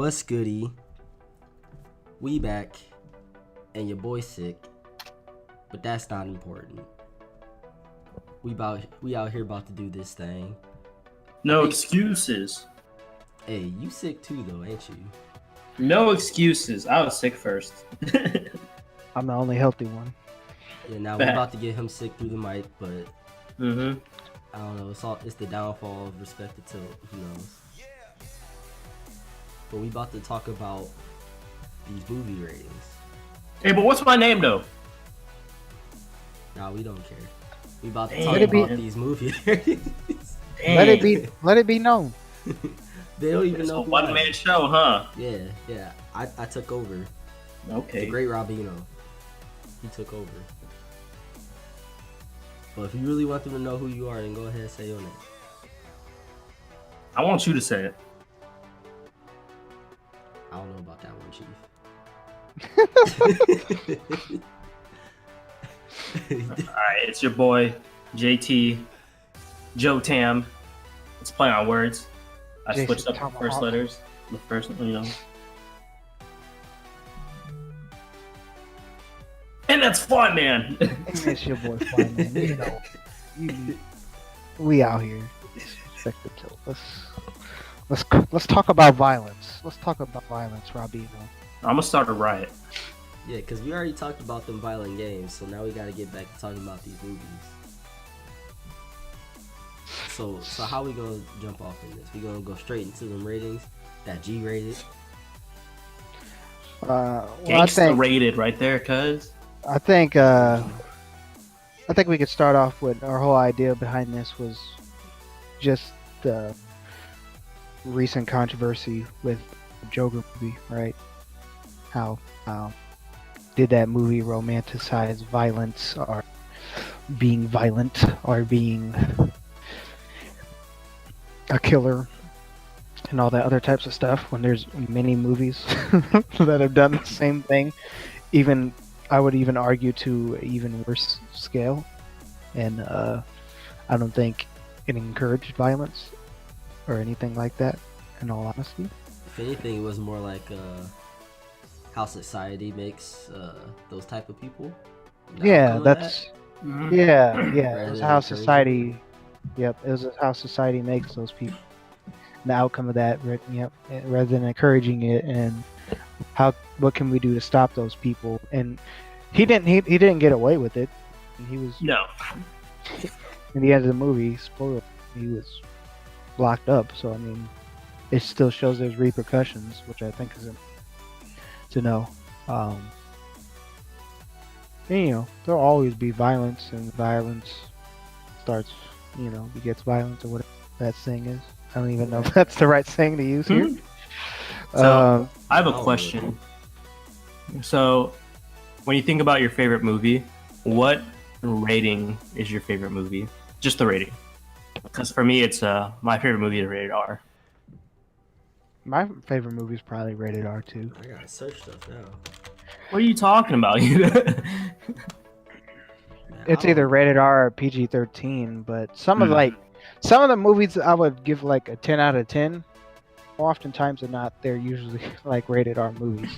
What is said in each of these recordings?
What's goody? We back, and your boy sick, but that's not important. We out here about to do this thing. No excuses. Hey, you sick too though, ain't you? No excuses. I was sick first. I'm the only healthy one. Yeah, now we're about to get him sick through the mic, but Mm-hmm. I don't know. It's the downfall of respected tilt. Who knows? But we about to talk about these movie ratings. Hey, but what's my name though? Nah, we don't care. We about to Damn, talk Let it be- about these movie ratings. Let it be known. They don't even It's know a who one-man show, huh? Yeah. I took over. Okay. The Great Robino. He took over. But if you really want them to know who you are, then go ahead and say your name. I want you to say it. I don't know about that one, Chief. Alright, it's your boy, JT, Joe Tam. Let's play on words. I Jason switched up the Tomahawk. first letters. The first, And that's fun, man. It's your boy Fly, man. You know, we out here. Respect the tilt. Let's talk about violence. Let's talk about violence, Robino. I'm gonna start a riot. Yeah, because we already talked about them violent games, so now we got to get back to talking about these movies. So how we gonna jump off in this? We gonna go straight into them ratings? That G rated? Well, Gangsta rated right there, cuz. I think we could start off with our whole idea behind this was just the recent controversy with the Joker movie, right? How did that movie romanticize violence or being violent or being a killer and all that other types of stuff when there's many movies that have done the same thing, even I would even argue to an even worse scale, and I don't think it encouraged violence or anything like that, in all honesty. If anything, it was more like how society makes those type of people. Yeah, that's Mhm. yeah. It Rather was than how encouraging. society. Yep, it was how society makes those people. The outcome of that, yep, rather than encouraging it, and what can we do to stop those people? And he didn't get away with it. He was No. in the end of the movie. Spoiler: he was locked up. So I mean, it still shows there's repercussions, which I think is important to know. And, you know, there'll always be violence, and violence starts, begets violence, or whatever that saying is. I don't even know if that's the right saying to use here. Mhm. So, I have a Oh, question. So, when you think about your favorite movie, what rating is your favorite movie? Just the rating. Because for me, it's my favorite movie is rated R. My favorite movie is probably rated R too. I gotta search stuff now. What are you talking about? Man, It's I either don't- rated R or PG-13, but some of the movies I would give like a 10 out of 10. Oftentimes they're not. They're usually like rated R movies.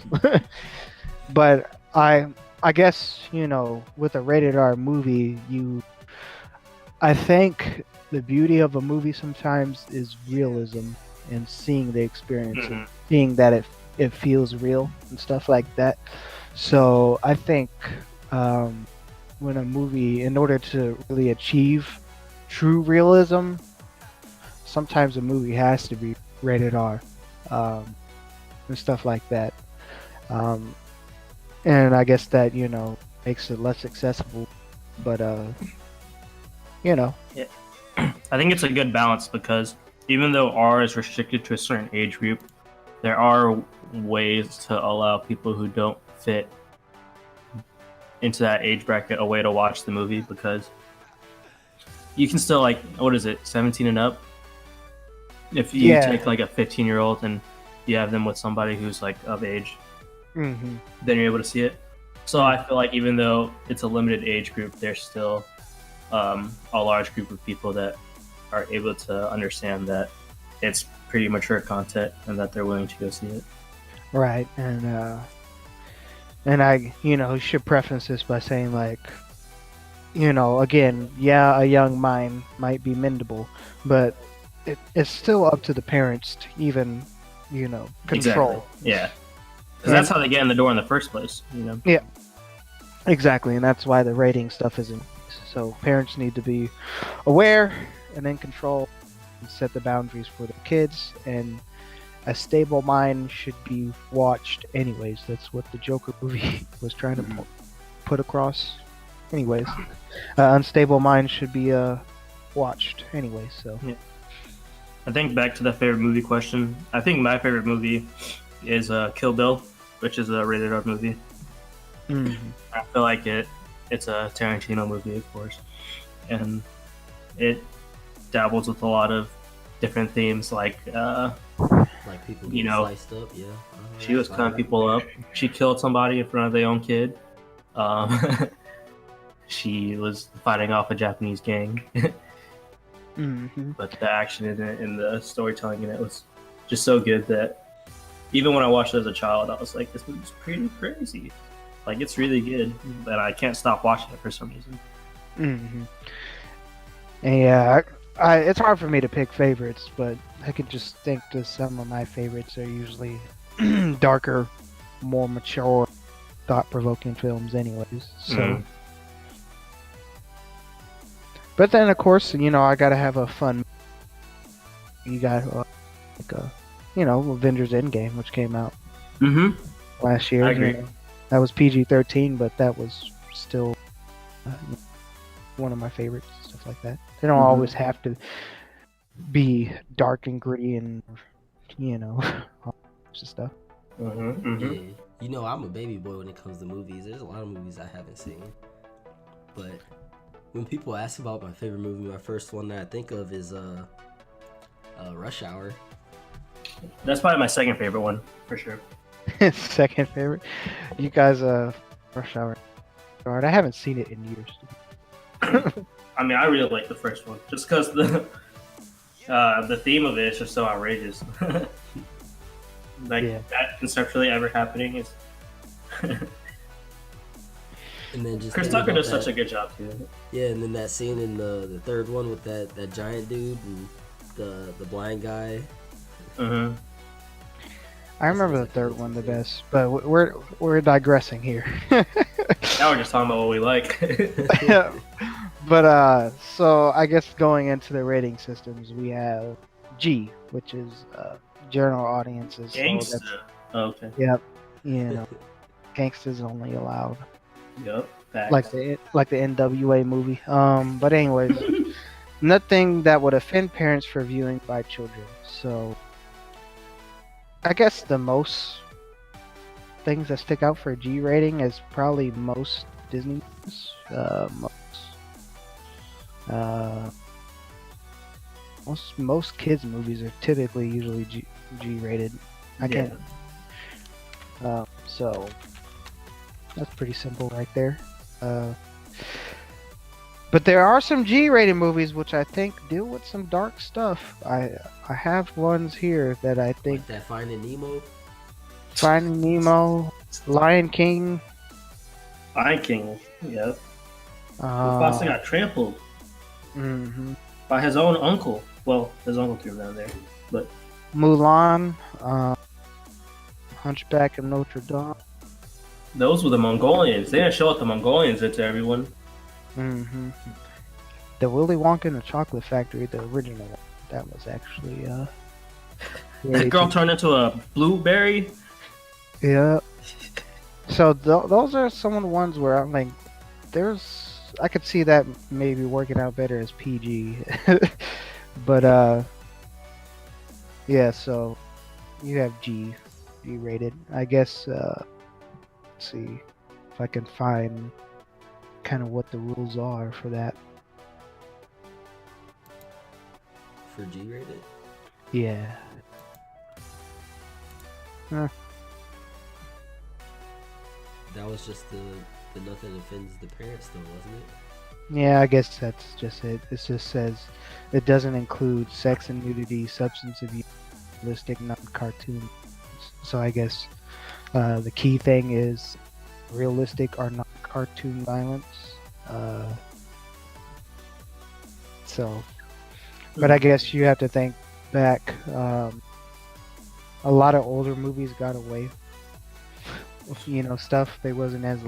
But I guess, with a rated R movie, I think the beauty of a movie sometimes is realism and seeing the experience, and seeing that it feels real and stuff like that. So I think when a movie, in order to really achieve true realism, sometimes a movie has to be rated R, and stuff like that. And I guess that, makes it less accessible. But, I think it's a good balance because even though R is restricted to a certain age group, there are ways to allow people who don't fit into that age bracket a way to watch the movie, because you can still, like, what is it, 17 and up? If you take like a 15-year-old and you have them with somebody who's like of age, mhm. then you're able to see it. So I feel like even though it's a limited age group, there's still a large group of people that are able to understand that it's pretty mature content and that they're willing to go see it. Right, and I, should preface this by saying, like, again, yeah, a young mind might be mendable, but it's still up to the parents to even, control. Exactly. Yeah. Because that's how they get in the door in the first place. Yeah, exactly, and that's why the rating stuff is in. So parents need to be aware and in control and set the boundaries for their kids. And a stable mind should be watched anyways. That's what the Joker movie was trying to put across. Anyways, unstable mind should be watched anyways. So Yeah. I think back to the favorite movie question. I think my favorite movie is Kill Bill, which is a rated R movie. I feel like it's a Tarantino movie, of course, and it dabbles with a lot of different themes, like people getting sliced up. Yeah, she was cutting people up. She killed somebody in front of their own kid. She was fighting off a Japanese gang. But the action in it and the storytelling in it was just so good that even when I watched it as a child, I was like, this movie's pretty crazy. Like, it's really good, but I can't stop watching it for some reason. Yeah, it's hard for me to pick favorites, but I could just think that some of my favorites are usually darker, more mature, thought-provoking films anyways. So, but then of course, I gotta have a fun. You got Avengers Endgame, which came out last year. I agree. That was PG-13, but that was still one of my favorites. Stuff like that. They don't always have to be dark and gritty and all sorts of stuff. Yeah. I'm a baby boy when it comes to movies. There's a lot of movies I haven't seen, but when people ask about my favorite movie, my first one that I think of is Rush Hour. That's probably my second favorite one for sure. Second favorite. You guys, Rush Hour. I haven't seen it in years. I mean, I really like the first one just because the theme of it is just so outrageous. That conceptually ever happening is. And then just Chris Tucker does such a good job too. Yeah, and then that scene in the third one with that giant dude and the blind guy. I remember the third one the best, but we're digressing here. Now we're just talking about what we like. But so I guess going into the rating systems, we have G, which is general audiences. Gangsta. Okay. Yep. Gangsters only allowed. Yep. Facts. Like the NWA movie. But anyways, nothing that would offend parents for viewing by children. So I guess the most things that stick out for a G rating is probably most Disney movies. Most kids movies are typically usually G rated. So that's pretty simple right there. But there are some G-rated movies which I think deal with some dark stuff. I have ones here that I think like that Finding Nemo. Finding Nemo, Lion King. Lion King. Yep. Mufasa got trampled by his own uncle. Well, his uncle threw him down there, but Mulan, Hunchback of Notre Dame. Those were the Mongolians. They didn't show what the Mongolians did to everyone. The Willy Wonka and the Chocolate Factory, the original one, that was actually That girl turned into a blueberry. Yeah. So those are some of the ones where I'm like, I could see that maybe working out better as PG. But yeah. So you have G rated. I guess. Let's see if I can find kind of what the rules are for that. For G rated? Yeah. That was just the nothing offends the parents though, wasn't it? Yeah, I guess that's just it. It just says it doesn't include sex and nudity, substance abuse, realistic, non-cartoon. So I guess The key thing is realistic or not cartoon violence. So, but I guess you have to think back. A lot of older movies got away with, stuff. They wasn't as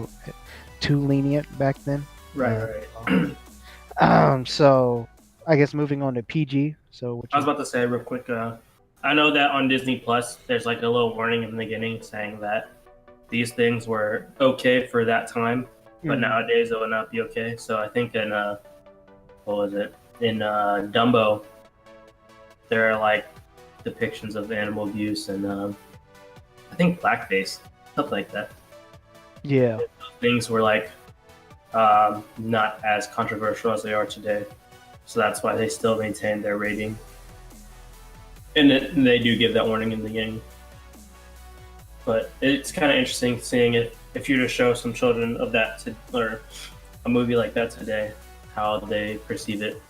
too lenient back then. Right. So I guess moving on to PG. So I was about to say real quick. I know that on Disney Plus, there's like a little warning in the beginning saying that these things were okay for that time, but nowadays it would not be okay. So I think in what was it? In Dumbo, there are like depictions of animal abuse and I think blackface, stuff like that. Yeah, things were like not as controversial as they are today, so that's why they still maintain their rating. And they do give that warning in the beginning. But it's kind of interesting seeing if you were to show some children of that or a movie like that today, how they perceive it.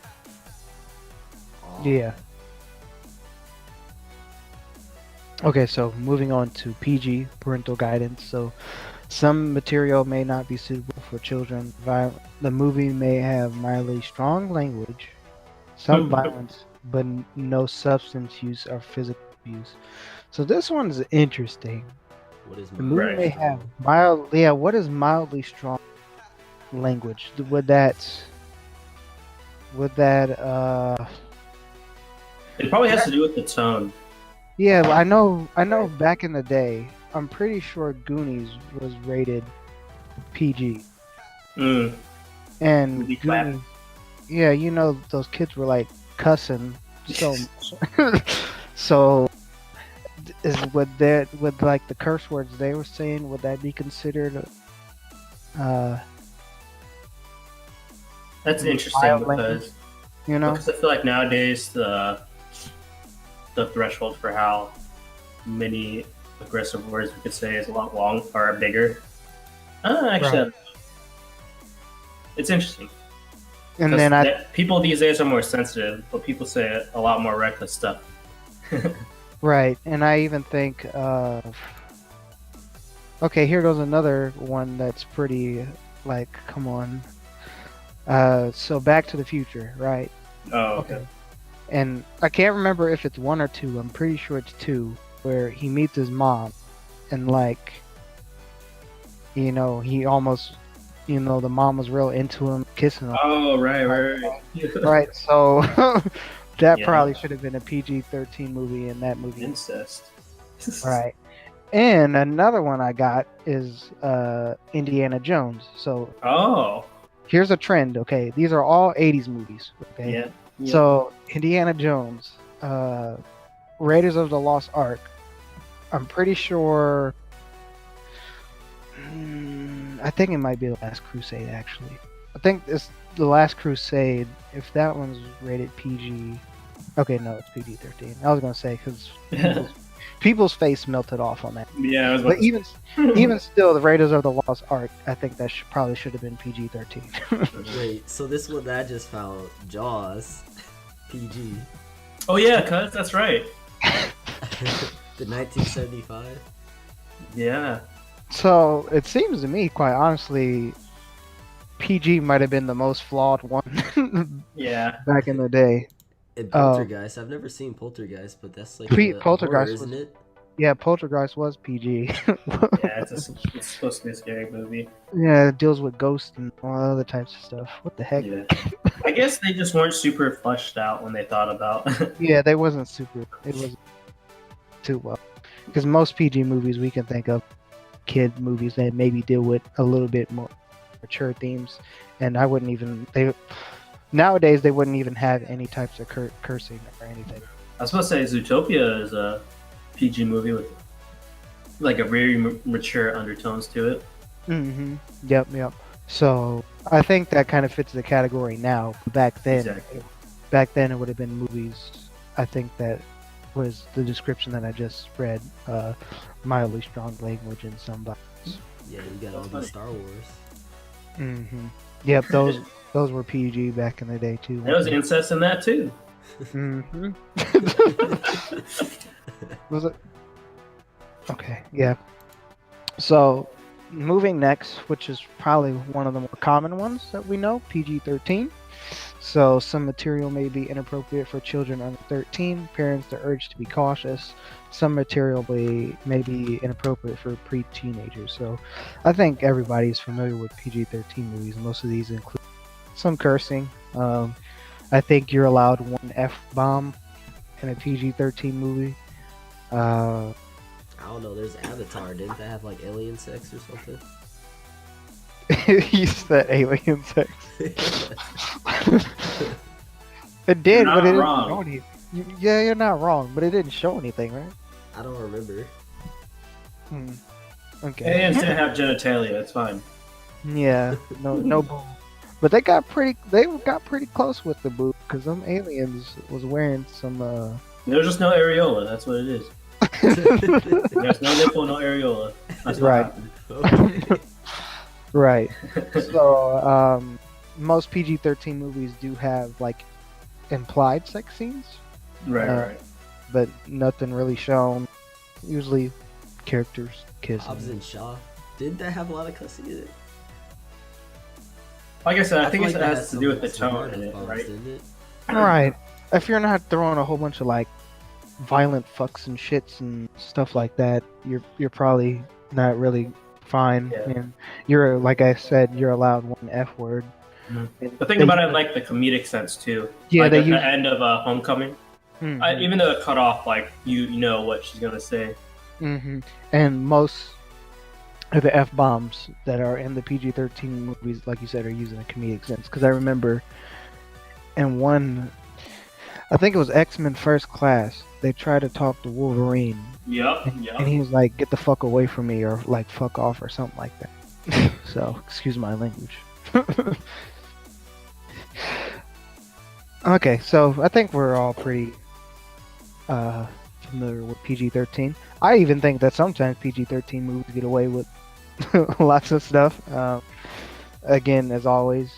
Yeah. Okay, so moving on to PG, parental guidance. So some material may not be suitable for children. The movie may have mildly strong language, some violence, but no substance use or physical abuse. So this one is interesting. What is The movie may strong? have mild. Yeah, what is mildly strong language? Would that? It probably has to do with the tone. Yeah, I know. Back in the day, I'm pretty sure Goonies was rated PG. And Movie Goonies, yeah, those kids were like cussing so. So, would like the curse words they were saying, would that be considered? That's interesting mild because language, because I feel like nowadays the threshold for how many aggressive words we could say is a lot long or bigger. Actually, it's interesting. And then people these days are more sensitive, but people say a lot more reckless stuff. Right, and I even think okay, here goes another one that's pretty like, come on. So Back to the Future, right? Oh, okay. And I can't remember if it's 1 or 2. I'm pretty sure it's 2, where he meets his mom, and like, he almost, the mom was real into him, kissing him. Oh, right. Right. So that probably should have been a PG-13 movie in that movie. Incest. Right. And another one I got is Indiana Jones. So here's a trend. Okay, these are all 80s movies. Okay. Yeah. So Indiana Jones, Raiders of the Lost Ark. I'm pretty sure. I think it might be The Last Crusade. Actually, I think it's The Last Crusade. If that one's rated PG, okay, no, it's PG-13. I was gonna say because people's face melted off on that. Yeah, but even still, the Raiders of the Lost Ark, I think that probably should have been PG-13. Wait, so this one that I just found, Jaws, PG. Oh yeah, cuz that's right. The 1975. Yeah. So it seems to me, quite honestly, PG might have been the most flawed one. Yeah. Back in the day. And Poltergeist. I've never seen Poltergeist, but that's like Poltergeist, horror, isn't it? Yeah, Poltergeist was PG. Yeah, it's supposed to be a scary movie. Yeah, it deals with ghosts and all other types of stuff. What the heck? Yeah. I guess they just weren't super fleshed out when they thought about. Yeah, they wasn't super. It wasn't too well. Because most PG movies we can think of, kid movies that maybe deal with a little bit more mature themes, and I wouldn't even. Nowadays they wouldn't even have any types of cursing or anything. I was supposed to say Zootopia is a PG movie with like a very mature undertones to it. Mm-hmm. Yep. So I think that kind of fits the category now. Back then, it would have been movies. I think that was the description that I just read. Mildly strong language and some violence. Yeah, you got all these Star Wars. Mm-hmm. Yep, those were PG back in the day too. There was incest in that too. Mm-hmm. Was it? Okay, yeah. So, moving next, which is probably one of the more common ones that we know, PG-13. So, some material may be inappropriate for children under 13. Parents are urged to be cautious. Some material may be inappropriate for pre-teenagers. So, I think everybody's familiar with PG-13 movies. Most of these include some cursing. I think you're allowed one F-bomb in a PG-13 movie. I don't know. There's Avatar. Didn't that have like alien sex or something? You said alien sex. It did, You're but it not didn't wrong. show anything. Yeah, you're not wrong, but it didn't show anything, right? I don't remember. Okay. Aliens didn't have genitalia. It's fine. Yeah, no boob. But they got pretty close with the boob because them aliens was wearing some. There's just no areola. That's what it is. There's no nipple, no areola. That's what Right. happened. Okay. Right. So, most PG-13 movies do have like implied sex scenes, Right, right. but nothing really shown. Usually, characters kissing. Hobbs and Shaw. Didn't that have a lot of cussing in it? Like I said, I think feel it that has had to do with the some tone in it, bombs, right? Didn't it? Right. If you're not throwing a whole bunch of like violent fucks and shits and stuff like that, you're probably not really fine. Yeah. And you're, like I said, you're allowed one F word. Mhm. And The thing they- about it, like the comedic sense too. Yeah, like they at use. the end of Homecoming, Mhm. even though it cut off, like you know what she's gonna say. And most of the F bombs that are in the PG-13 movies, like you said, are using a comedic sense. Because I remember in one, I think it was X-Men First Class, they tried to talk to Wolverine, Yep. and he was like, "Get the fuck away from me," or like "fuck off," or something like that. So, excuse my language. Okay, so I think we're all pretty familiar with PG-13. I even think that sometimes PG-13 movies get away with lots of stuff. Again, as always,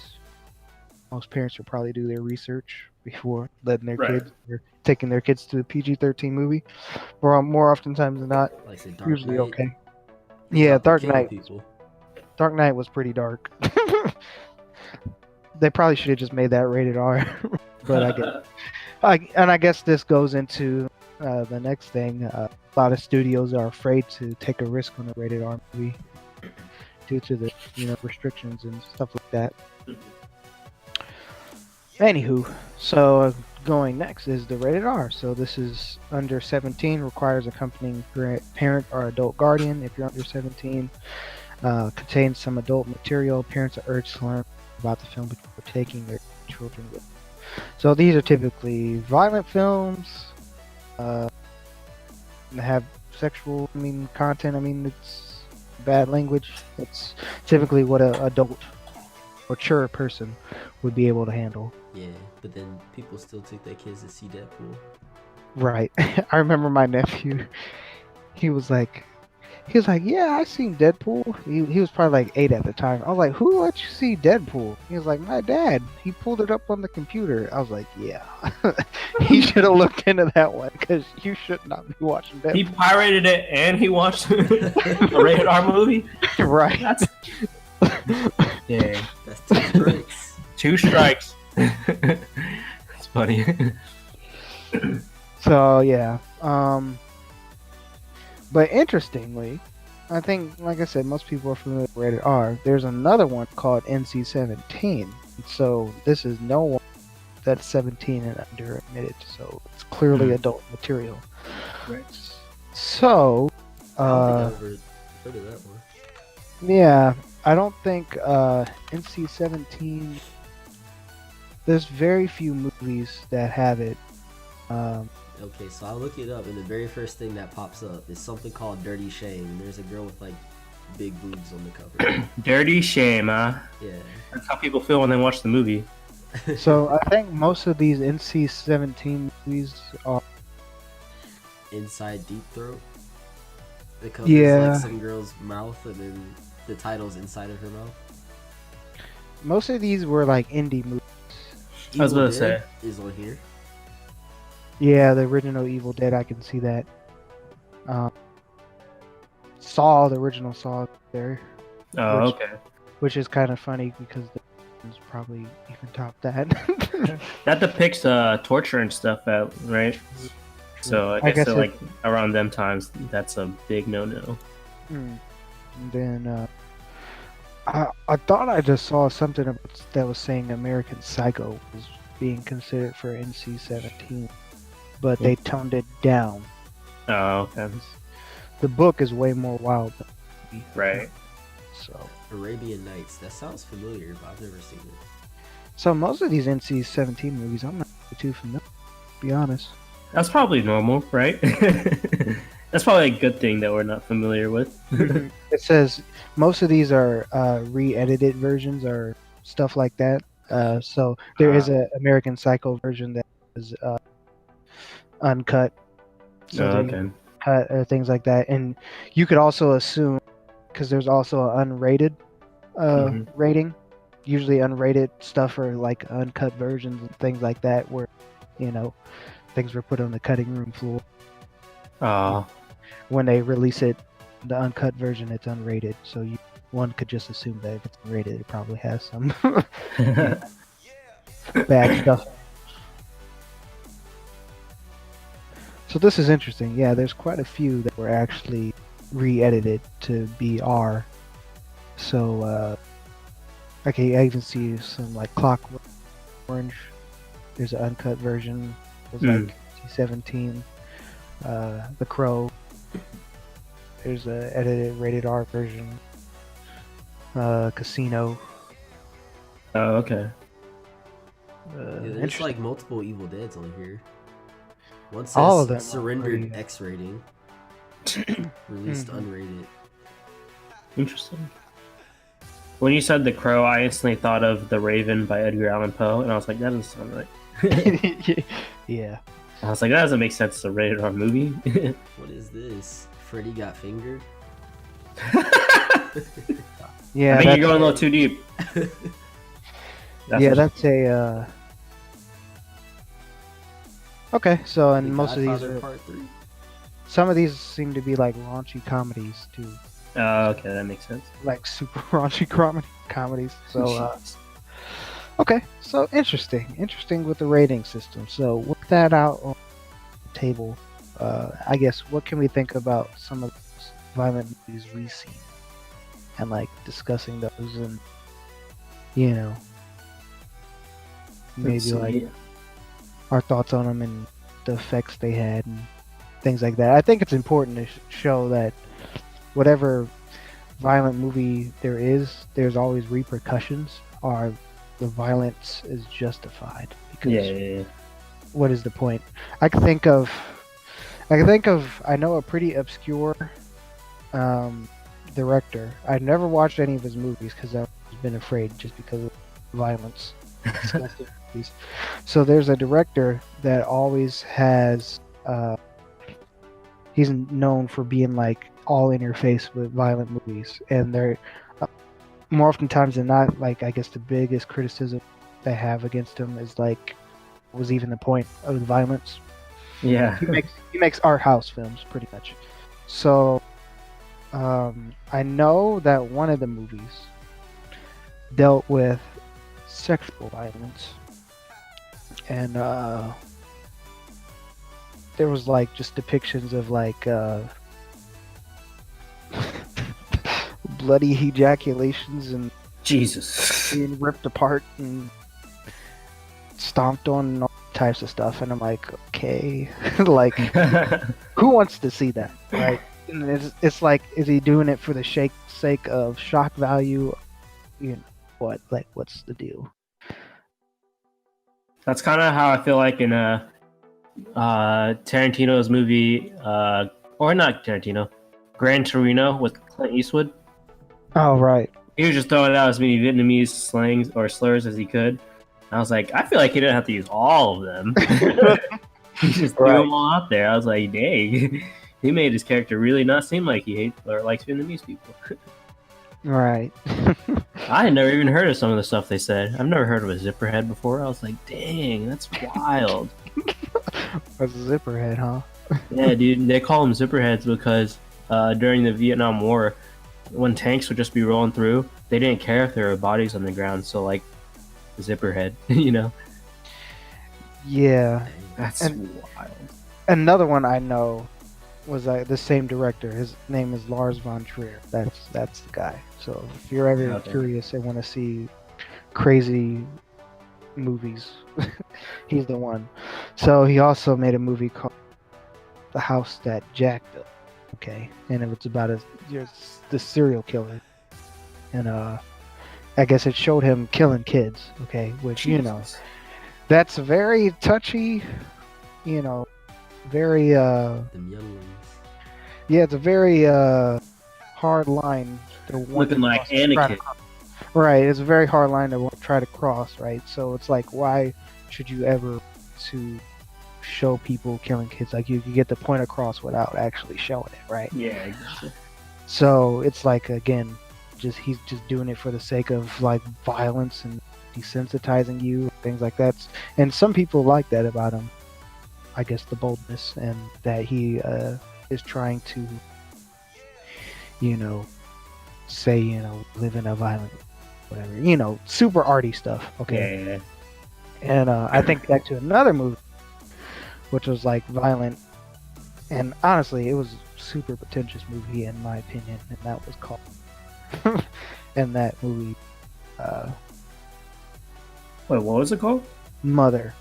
most parents should probably do their research before letting their Right. kids or taking their kids to a PG-13 movie. Or more oftentimes than not, Like say Dark usually Knight. okay. He's Yeah, out there Dark killing Knight. people. Dark Knight was pretty dark. They probably should have just made that rated R. But I guess this goes into the next thing. A lot of studios are afraid to take a risk on a rated R movie due to the restrictions and stuff like that. Anywho, so going next is the rated R. So this is under 17, requires accompanying parent or adult guardian. If you're under 17, contains some adult material. Parents are urged to learn about the film before taking their children with them. So these are typically violent films, have sexual content. It's bad language. It's typically what an adult, mature person would be able to handle. Yeah, but then people still took their kids to see Deadpool. Right. I remember my nephew. He was like, yeah, I seen Deadpool. He was probably like 8 at the time. I was like, who let you see Deadpool? He was like, my dad. He pulled it up on the computer. I was like, yeah. He should have looked into that one because you should not be watching Deadpool. He pirated it and he watched a rated R movie. Right. That's dang. That's 2 strikes. 2 strikes. That's funny. So yeah. But interestingly, I think, like I said, most people are familiar with rated R. There's another one called NC-17. So this is no one that's 17 and under admitted. So it's clearly adult material. Right. So, I don't think I've ever heard of that one. yeah, I don't think NC-17. There's very few movies that have it. Okay, so I'll look it up, and the very first thing that pops up is something called Dirty Shame. And there's a girl with like big boobs on the cover. Dirty shame, huh? Yeah. That's how people feel when they watch the movie. So I think most of these NC-17 movies are. Inside Deep Throat. The cover Yeah. is like some girl's mouth, and then the title's inside of her mouth. Most of these were like indie movies. I was Evil about to Dead is on here. Yeah, the original Evil Dead, I can see that. Saw, the original Saw there, Oh, which, okay. which is kind of funny because the ones probably even top that. That depicts torture and stuff, right? So I I guess guess so, like around them times, that's a big no-no. And then I thought I just saw something that was saying American Psycho was being considered for NC-17, but they toned it down. Oh, okay. The book is way more wild than the movie. Right. So Arabian Nights. That sounds familiar, but I've never seen it. So most of these NC-17 movies, I'm not too familiar, to be honest. That's probably normal, right? That's probably a good thing that we're not familiar with. It says most of these are re-edited versions or stuff like that. So there is an American Psycho version that is uncut. So okay. cut or things like that, and you could also assume because there's also an unrated rating. Usually, unrated stuff are like uncut versions and things like that, where things were put on the cutting room floor. When they release it, the uncut version, it's unrated. So one could just assume that if it's unrated, it probably has some bad stuff. So this is interesting. Yeah, there's quite a few that were actually re-edited to be R. So, okay, I even see some like Clockwork Orange. There's an uncut version. It was like T17. The Crow. There's a edited rated R version. Casino. Oh, okay. There's like multiple Evil Deads on here. One says all of them surrendered X rating, released unrated. Interesting. When you said The Crow, I instantly thought of The Raven by Edgar Allan Poe, and I was like, that doesn't sound right. Yeah. I was like, that doesn't make sense. It's a rated R movie. What is this? Freddy got fingered? Yeah, I think you're going a little too deep. That's a. Okay, so and most of these are. Part 3? Some of these seem to be like raunchy comedies too. Oh, okay, that makes sense. Like super raunchy comedies. So, okay, so interesting with the rating system. So with that out on the table, I guess what can we think about some of those violent movies we've seen, and like discussing those, and maybe like our thoughts on them and the effects they had and things like that. I think it's important to show that whatever violent movie there is, there's always repercussions, or the violence is justified. Because what is the point? I know a pretty obscure director. I've never watched any of his movies because I've been afraid just because of violence. So there's a director that always has he's known for being like all in your face with violent movies, and they're more often times than not, like, I guess the biggest criticism they have against him is like, what was even the point of the violence? Yeah. He makes art house films pretty much. So I know that one of the movies dealt with sexual violence, and there was like just depictions of like bloody ejaculations and Jesus being ripped apart and stomped on and all types of stuff, and I'm like, okay, like who wants to see that, right? And it's like, is he doing it for the sake of shock value? What's the deal? That's kind of how I feel like in Tarantino's movie, or not Tarantino, Gran Torino with Clint Eastwood. Oh, right. He was just throwing out as many Vietnamese slangs or slurs as he could. I was like, I feel like he didn't have to use all of them. He just threw them all out there. I was like, dang. He made his character really not seem like he hates or likes Vietnamese people. Right. I had never even heard of some of the stuff they said. I've never heard of a zipperhead before. I was like, dang, that's wild. That's a zipperhead, huh? Yeah, dude. They call them zipperheads because during the Vietnam War, when tanks would just be rolling through, they didn't care if there were bodies on the ground. So like, zipper head, you know. Yeah. That's And wild. another one I know was the same director. His name is Lars von Trier. That's the guy. So if you're ever Okay. curious and want to see crazy movies, he's the one. So he also made a movie called The House That Jack Built. Okay, and it was about the serial killer, and I guess it showed him killing kids. Okay, which Jesus. that's very touchy. You know, very Them young ones. yeah, it's a very hard line to want Looking to like cross, to try to Anakin. cross. Right, it's a very hard line to try to cross, right? So it's like, why should you ever to show people killing kids? Like you get the point across without actually showing it, right? Yeah, exactly. So it's like again, he's just doing it for the sake of like violence and desensitizing you, things like that. And some people like that about him. I guess the boldness and that he is trying to, say, live in a violent, whatever, super arty stuff. Okay. Yeah. And I think back to another movie, which was like violent, and honestly, it was a super pretentious movie in my opinion, and that was called. And that movie, Wait, what was it called? Mother.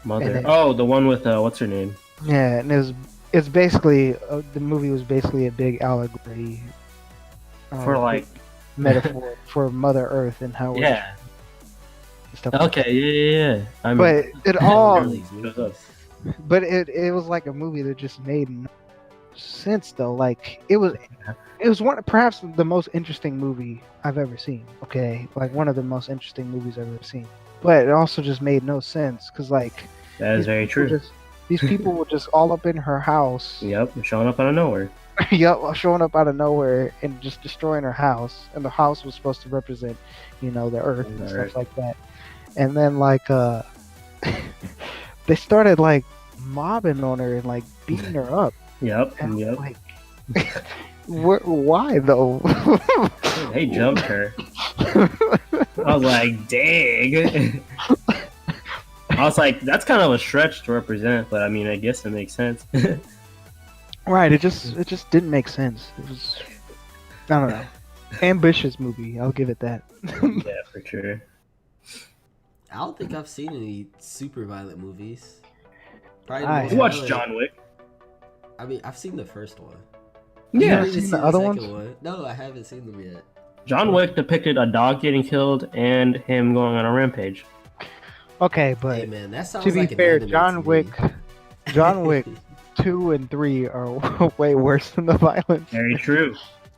Mother. And Oh, the one with what's her name? Yeah, and it's basically the movie was basically a big allegory For like, metaphor for Mother Earth and how yeah. and stuff. Like Okay, yeah. I mean, but it I all, love these movies. but it was like a movie that just made no sense though. Like it was perhaps the most interesting movie I've ever seen. Okay, like one of the most interesting movies I've ever seen. But it also just made no sense because like that is very true. These people were just all up in her house. Yep, showing up out of nowhere. Yep, showing up out of nowhere and just destroying her house. And the house was supposed to represent, the earth and stuff like that. And then like they started like mobbing on her and like beating her up. Yep, And yep. like why though? They jumped her. I was like, dang. I was like, that's kind of a stretch to represent, but I mean, I guess it makes sense. Right, it just didn't make sense. It was, I don't know, ambitious movie. I'll give it that. Yeah, for sure. I don't think I've seen any super violent movies. Probably I the most You watched violent- John Wick? I mean, I've seen the first one. Yeah. I've seen seen the other second ones? one. No, I haven't seen them yet. John Wick depicted a dog getting killed and him going on a rampage. Okay, but Hey man, that sounds to be like an fair, anime to John me. Wick 2 and 3 are way worse than the violence. Very true.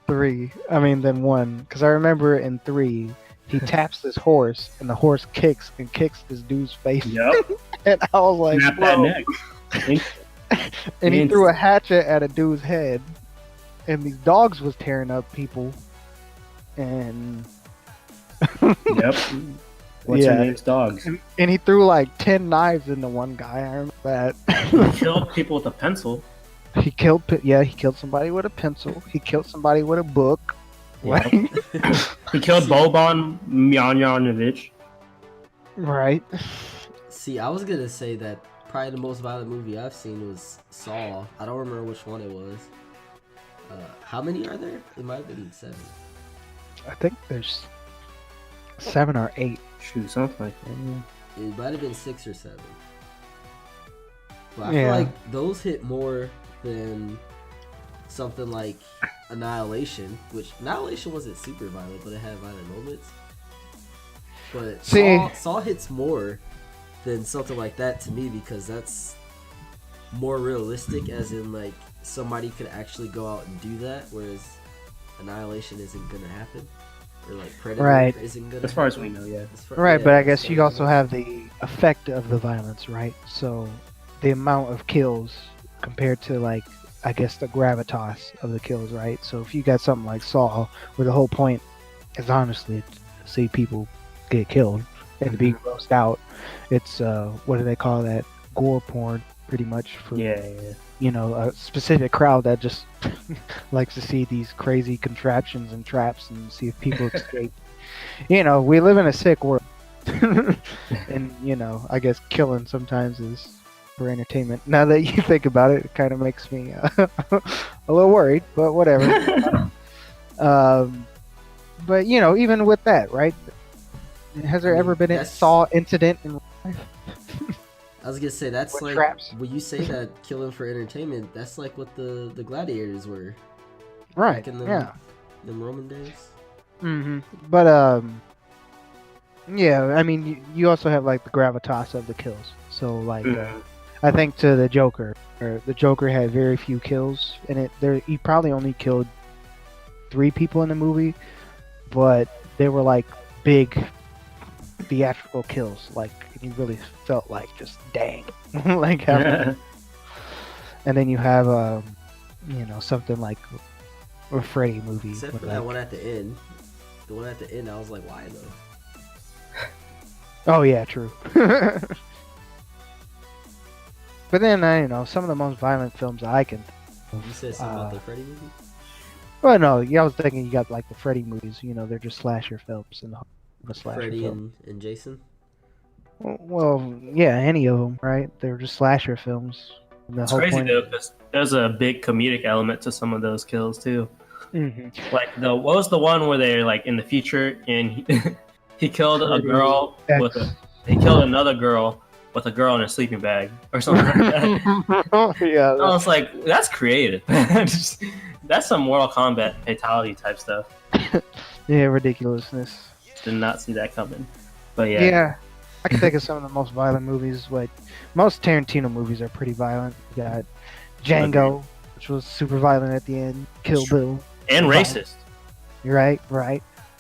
3, I mean, than 1. Because I remember in 3, he taps this horse, and the horse kicks this dude's face. Yep. And I was like, Snap that "Whoa." neck. And he threw a hatchet at a dude's head, and these dogs was tearing up people. And Yep. What's Yeah. your name's dogs? and he threw like 10 knives into one guy. I remember that. Killed people with a pencil. He killed somebody with a pencil. He killed somebody with a book. Yep. He killed Boban Marjanovic. Right. See, I was gonna say that probably the most violent movie I've seen was Saw. I don't remember which one it was. How many are there? It might have been 7. I think there's 7 or 8. Shoot, something like that. Yeah. It might have been 6 or 7. But I Yeah. feel like those hit more than something like Annihilation, which Annihilation wasn't super violent, but it had violent moments. But See- Saw hits more than something like that to me because that's more realistic, as in like somebody could actually go out and do that, whereas Annihilation isn't gonna happen, or like Predator Right. isn't gonna. As far as happen. we know, yeah. Right, Yeah, but I guess so- you also have the effect of the violence, right? So the amount of kills compared to like, I guess the gravitas of the kills, right? So if you got something like Saw, where the whole point is honestly to see people get killed and to be grossed out, it's what do they call that? Gore porn, pretty much. For Yeah. a specific crowd that just likes to see these crazy contraptions and traps and see if people escape. We live in a sick world. And, I guess killing sometimes is for entertainment. Now that you think about it, it kind of makes me a little worried, but whatever. But, even with that, right? Has there ever been a Saw incident in life? I was gonna say that's With like traps? when you say that killing for entertainment, that's like what the gladiators were Right. back in the Yeah. them Roman days. But yeah. I mean, you also have like the gravitas of the kills. So like, I think to the Joker, or the Joker had very few kills in it. He probably only killed 3 people in the movie, but they were like big theatrical kills. Like you really felt like just dang, like having. And then you have something like a Freddy movie. Except with, for that one at the end. The one at the end, I was like, why though? Oh yeah, true. But then some of the most violent films I can. You said something about the Freddy movie? Well, no, yeah, I was thinking you got like the Freddy movies. They're just slasher films and the slasher Freddy film. and Jason? Well, yeah, any of them, right? They're just slasher films. And the It's whole crazy point though, because there's a big comedic element to some of those kills too. Like what was the one where they're like in the future and he killed a girl he killed another girl with a girl in a sleeping bag or something like that. Yeah, I was like, that's creative. That's some Mortal Kombat fatality type stuff. yeah, ridiculousness. Did not see that coming. But Yeah, I can think of some of the most violent movies. Like most Tarantino movies are pretty violent. You got Django, which was super violent at the end. Kill Bill. And racist. You're right.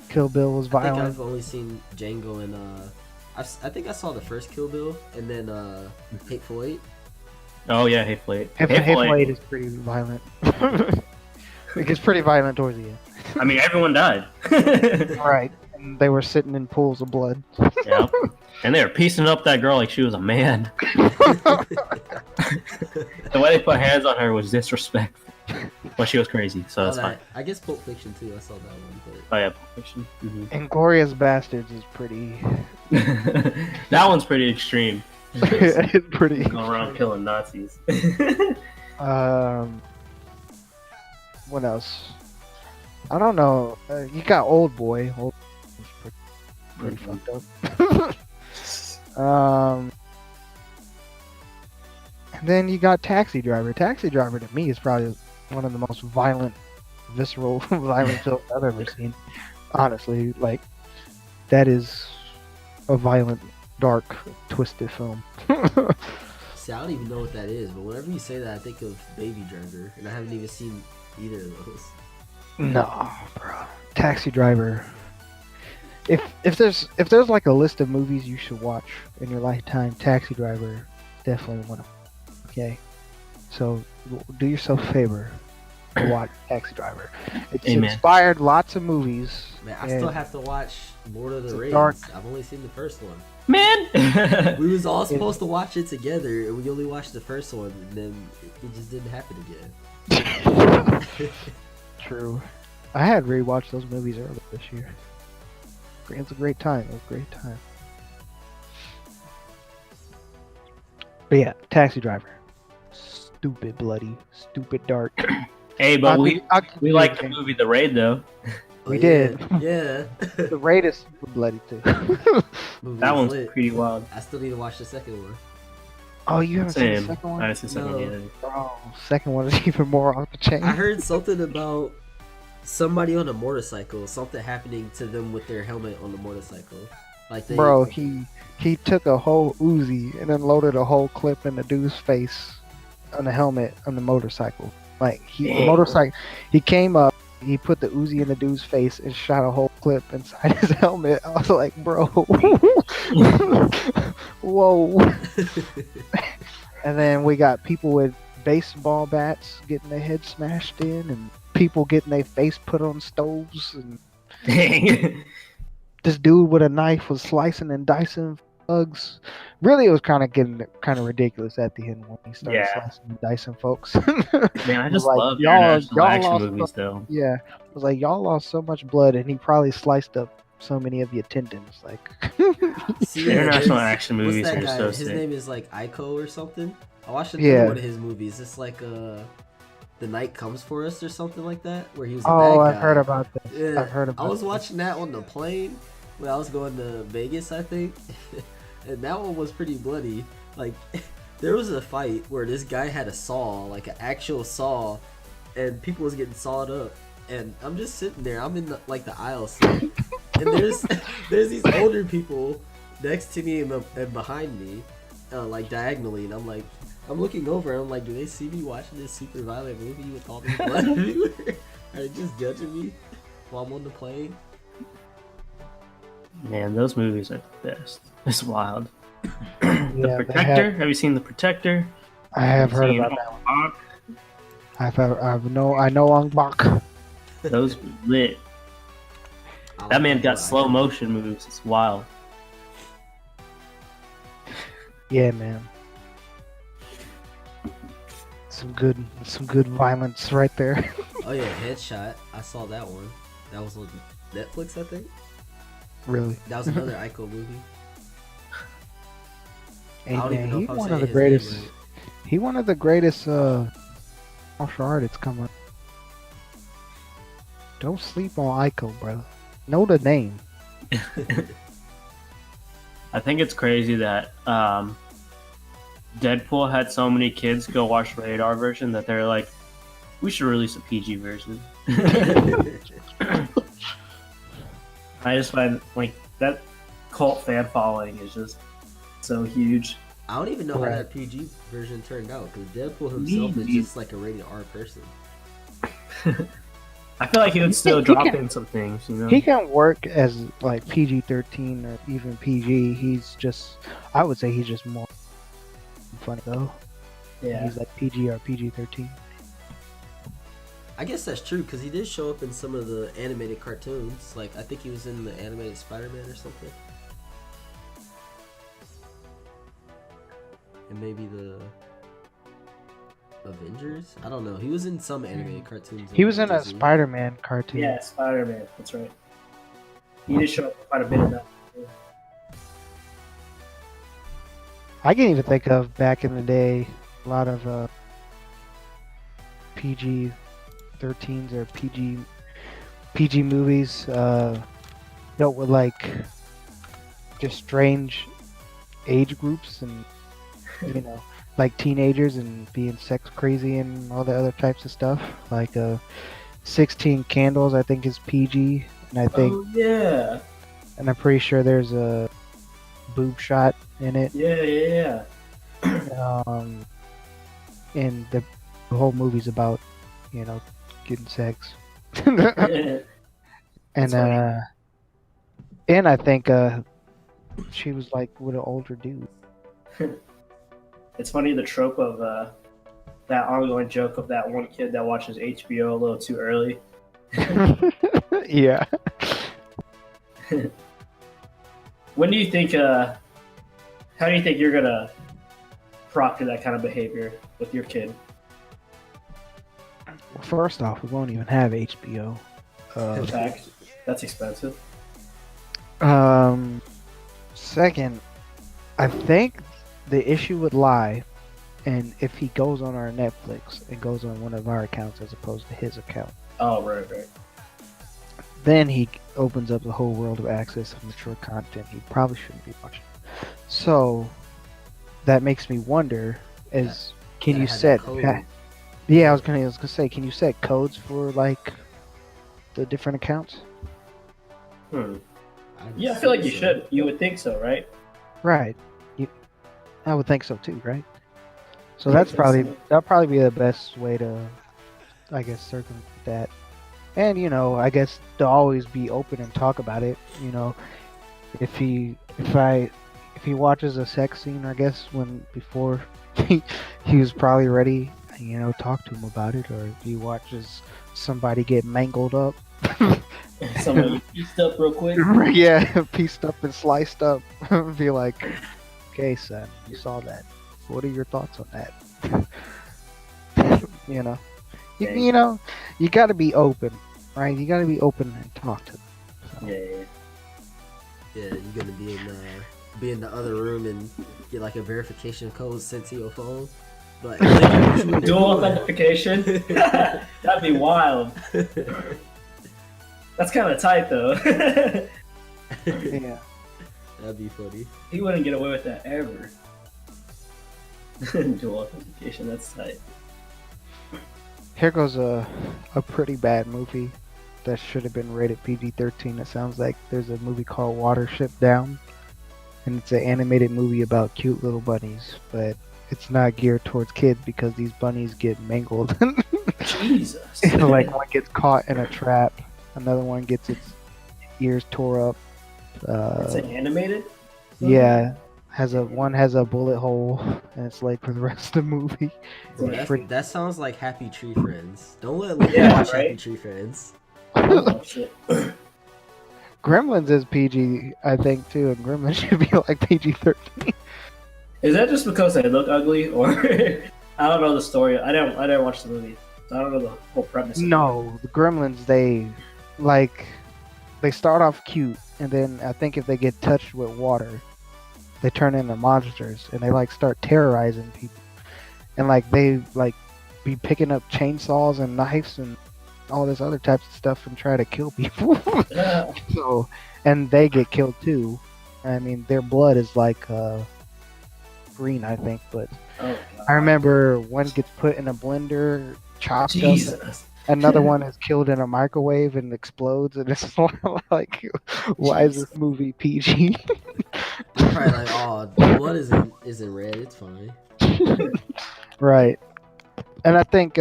Kill Bill was I think violent. I've only seen Django and I think I saw the first Kill Bill and then Hateful Eight. Oh yeah, Hateful Eight. Hateful Eight is pretty violent. It gets pretty violent towards the end. I mean, everyone died. Right. And they were sitting in pools of blood. Yeah. And they were piecing up that girl like she was a man. The way they put hands on her was disrespectful. But she was crazy, so that's fine. I guess Pulp Fiction too. I saw that one. But... Oh yeah, Pulp Fiction. Inglorious Bastards is pretty. That one's pretty extreme. It's pretty. Going around killing Nazis. What else? I don't know. You got Old Boy. Old Boy's pretty fucked up. And then you got Taxi Driver. Taxi Driver to me is probably one of the most violent, visceral, violent films I've ever seen. Honestly, like that is a violent, dark, twisted film. See, I don't even know what that is, but whenever you say that, I think of Baby Driver, and I haven't even seen either of those. No, bro. Taxi Driver. If there's like a list of movies you should watch in your lifetime, Taxi Driver is definitely one of them. Okay, so do yourself a favor to watch Taxi Driver. It's inspired lots of movies. Man, I still have to watch Lord of the Rings. Dark. I've only seen the first one. Man, We was all supposed to watch it together, and we only watched the first one, and then it just didn't happen again. True. I had rewatched those movies earlier this year. It was a great time. It was a great time. But yeah, Taxi Driver. Stupid bloody, stupid dark. Hey, but we liked the movie The Raid though. We did. Yeah. The Raid is super bloody too. That one's pretty wild. I still need to watch the second one. Oh, you haven't seen the Same. second one? I haven't seen the second one No. yet. Bro, second one is even more off the chain. I heard something about somebody on a motorcycle, something happening to them with their helmet on the motorcycle. Like they, Bro, he took a whole Uzi and then loaded a whole clip in the dude's face on the helmet on the motorcycle. Like he came up, he put the Uzi in the dude's face and shot a whole clip inside his helmet. I was like, bro, whoa. And then we got people with baseball bats getting their head smashed in, and people getting their face put on stoves, and Dang. this dude with a knife was slicing and dicing bugs. Really, it was kind of getting kind of ridiculous at the end when he started Yeah, slicing and dicing folks. man, I It was just like love y'all, international y'all action lost. movies, though. Yeah, it was like y'all lost so much blood, and he probably sliced up so many of your tendons. Like, See, yeah, International there's action what's movies that are guy? so His sick. name is like Aiko or something. I watched another yeah. one of his movies. It's like The Night Comes for Us or something like that, where he was a Oh, bad I've heard guy. about this. Yeah, I've heard I about was this. watching that on the plane when I was going to Vegas, I think, and that one was pretty bloody. Like, there was a fight where this guy had a saw, like an actual saw, and people was getting sawed up, and I'm just sitting there. I'm in the aisle seat, and there's these older people next to me and behind me, like diagonally, and I'm looking over, and I'm like, do they see me watching this super violent movie with all this blood everywhere? Are they just judging me while I'm on the plane? Man, those movies are the best. It's wild. The Yeah, Protector. Have you seen The Protector? I have You heard seen about that one. Hawk? I know Ong Bak. Those were lit. I That like man the got whole slow action. motion moves. It's wild. Yeah, man. Some good violence right there. Oh yeah, Headshot. I saw that one. That was on Netflix, I think. Really. That was another Ico movie. Hey, I don't even man, know he if I'm one saying of the his greatest. name right. He one of the greatest martial artists coming. Don't sleep on Aiko, bro. Know the name. I think it's crazy that Deadpool had so many kids go watch the Radar version that they're like, we should release a PG version. I just find like that cult fan following is just so huge. I don't even know how Right. that PG version turned out because Deadpool himself is Me- just like a rated R person. I feel like he would still drop in some things, you know. He can work as like PG-13 or even PG. I would say he's just more funny though. Yeah, He's like PG or PG-13. I guess that's true because he did show up in some of the animated cartoons. Like I think he was in the animated Spider-Man or something, and maybe the Avengers. I don't know. He was in some animated cartoons. He on was in a Disney. Spider-Man cartoon. yeah, Spider-Man. That's right. He did show up quite a bit in that. I can even think of back in the day a lot of PG-13s or PG movies dealt with like just strange age groups and you know like teenagers and being sex crazy and all the other types of stuff. Like 16 Candles I think is PG, and Oh yeah, and I'm pretty sure there's a boob shot in it. yeah. And the whole movie's about getting sex. That's And funny. and I think she was like with an older dude. It's funny the trope of that ongoing joke of that one kid that watches HBO a little too early. Yeah. When do you think? How do you think you're gonna proctor that kind of behavior with your kid? Well, first off, we won't even have HBO. In fact, that's expensive. Second, I think the issue would lie, and if he goes on our Netflix and goes on one of our accounts as opposed to his account, Oh, right. then he opens up the whole world of access of mature content he probably shouldn't be watching. So that makes me wonder: can Gotta you have set? that code. Yeah, I was gonna say, can you set codes for like the different accounts? Yeah, I feel like you should. You would think so, right? Right. I would think so too, right? So Yeah, I that's think probably so. that'll probably be the best way to, I guess, circumvent that. And I guess to always be open and talk about it. If he watches a sex scene, I guess before he was probably ready, talk to him about it. Or if he watches somebody get mangled up, Somebody pieced up real quick. Yeah, pieced up and sliced up. Be like, okay, son, you saw that. What are your thoughts on that? you know, Dang. you know, you got to be open, right? You got to be open and talk to them. So. Yeah. Yeah, you're gonna be in the other room and get like a verification code sent to your phone. Like, Dual authentication. That'd be wild. That's kind of tight, though. Yeah. That'd be funny. He wouldn't get away with that ever. Dual authentication. That's tight. Here goes a pretty bad movie that should have been rated PG-13. It sounds like there's a movie called Watership Down, and it's an animated movie about cute little bunnies, but it's not geared towards kids because these bunnies get mangled. Jesus. Like one gets caught in a trap, another one gets its ears tore up. It's animated? Yeah, one has a bullet hole, and it's like for the rest of the movie. Bro, that sounds like Happy Tree Friends. Don't let Luke watch Happy Tree Friends. Oh, shit. Gremlins is PG, I think, too, and Gremlins should be like PG-13. Is that just because they look ugly, or I don't know the story? I didn't watch the movie, so I don't know the whole premise. No, the Gremlins, they start off cute, and then I think if they get touched with water, they turn into monsters, and they like start terrorizing people, and like they like be picking up chainsaws and knives and all this other types of stuff and try to kill people. So, and they get killed too. I mean, their blood is like green, I think, but I remember one gets put in a blender, chopped Jesus. up. Another one is killed in a microwave and explodes, and it's like, why is this movie PG? You're probably like, oh, the blood isn't red. It's fine. Right. And I think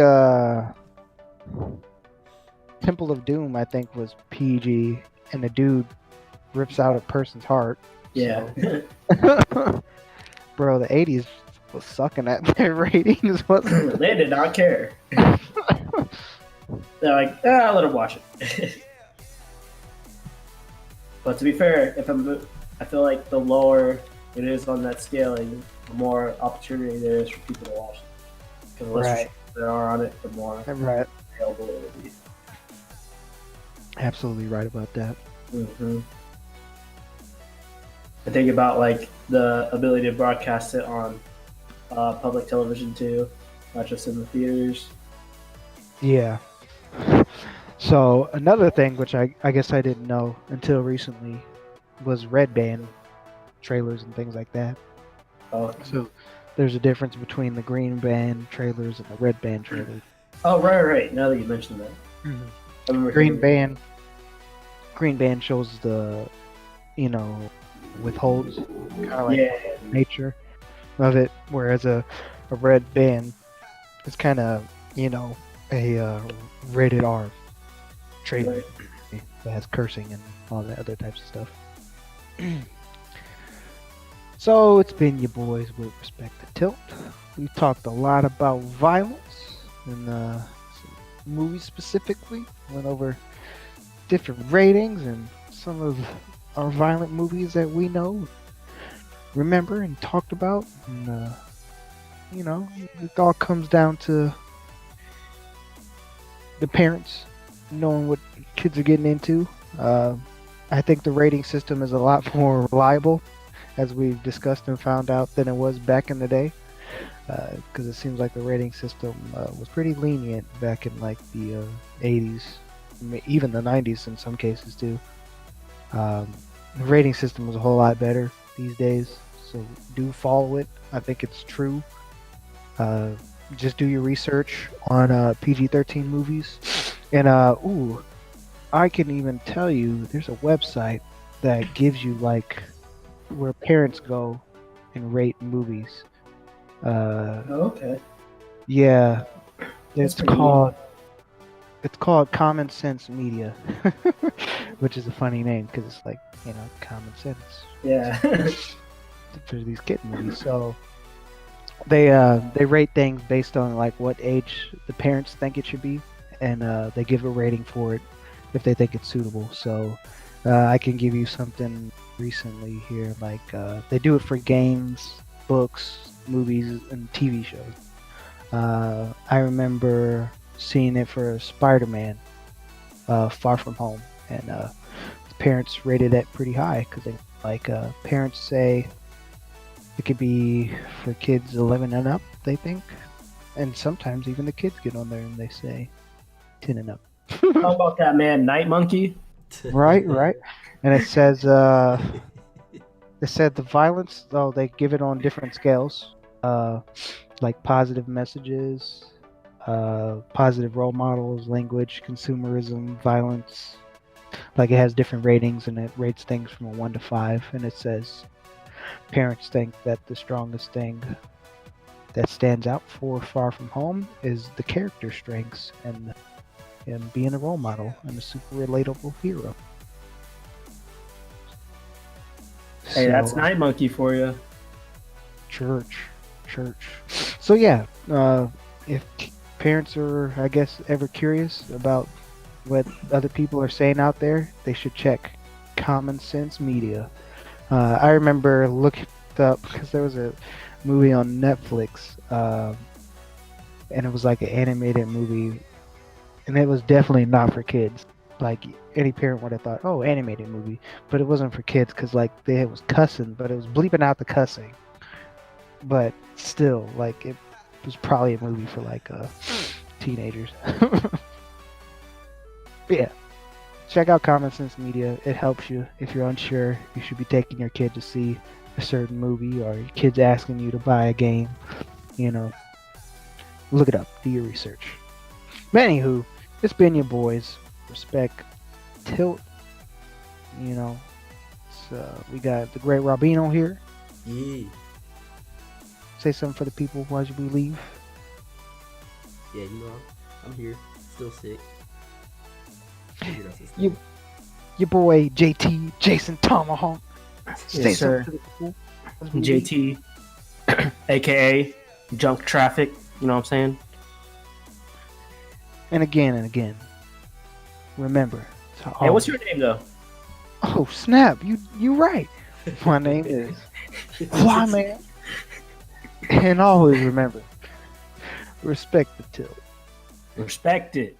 Temple of Doom, I think, was PG, and the dude rips out a person's heart. Yeah. So. Bro, the 80s was sucking at their ratings. They did not care. They're like, let him watch it. But to be fair, I feel like the lower it is on that scaling, the more opportunity there is for people to watch it. Because the less restrictions there are on it, the more available it will be. Absolutely right about that. Mm-hmm. I think about like the ability to broadcast it on public television too, not just in the theaters. Yeah. So another thing, which I guess I didn't know until recently, was red band trailers and things like that. Oh. So there's a difference between the green band trailers and the red band trailers. Oh, right. Now that you mentioned that. Mm-hmm. Green band shows the, withholds kind of like nature of it, whereas a red band is kind of, a rated R trailer that has cursing and all that other types of stuff. So it's been your boys with Respect to Tilt. We talked a lot about violence and movies specifically. Went over different ratings and some of our violent movies that we know, remember, and talked about. And, it all comes down to the parents knowing what kids are getting into. I think the rating system is a lot more reliable, as we've discussed and found out, than it was back in the day. Because it seems like the rating system was pretty lenient back in like the 80s, even the 90s in some cases too. The rating system was a whole lot better these days, so do follow it. I think it's true. Just do your research on PG-13 movies. And I can even tell you there's a website that gives you like where parents go and rate movies. Okay. Yeah. It's called Common Sense Media, which is a funny name because it's like, common sense. Yeah. For these kid movies. So they rate things based on like what age the parents think it should be, and they give a rating for it. if they think it's suitable. So I can give you something recently here, like they do it for games, books, movies, and TV shows. I remember seeing it for Spider-Man, Far From Home, and the parents rated it pretty high because they like parents say it could be for kids 11 and up. They think, and sometimes even the kids get on there and they say 10 and up. How about that man, Night Monkey? Right, right. And it says they said the violence, though they give it on different scales, like positive messages, positive role models, language, consumerism, violence. Like it has different ratings and it rates things from a 1 to 5. And it says parents think that the strongest thing that stands out for Far From Home is the character strengths and being a role model and a super relatable hero. Hey, that's Night Monkey for you. Church. So yeah, if parents are, I guess, ever curious about what other people are saying out there, they should check Common Sense Media. I remember looking up because there was a movie on Netflix, and it was like an animated movie, and it was definitely not for kids. Like any parent would have thought, oh, animated movie, but it wasn't for kids because like it was cussing, but it was bleeping out the cussing. But still, like it was probably a movie for like teenagers. Yeah, check out Common Sense Media. It helps you if you're unsure. You should be taking your kid to see a certain movie, or your kid's asking you to buy a game. You know, look it up. Do your research. But anywho, it's been your boys. Respect, Tilt. You know, we got the Great Robino here. Yeah. Say something for the people while we leave. Yeah, you know, I'm here, still sick. Your boy JT Jason Tomahawk. Say Yes, sir. something to the people as we leave. JT, aka Junk Traffic. You know what I'm saying? And again, remember. Hey, what's your name though? Oh snap! You right. My name is Flyman. And always remember, respect the tilt. Respect it.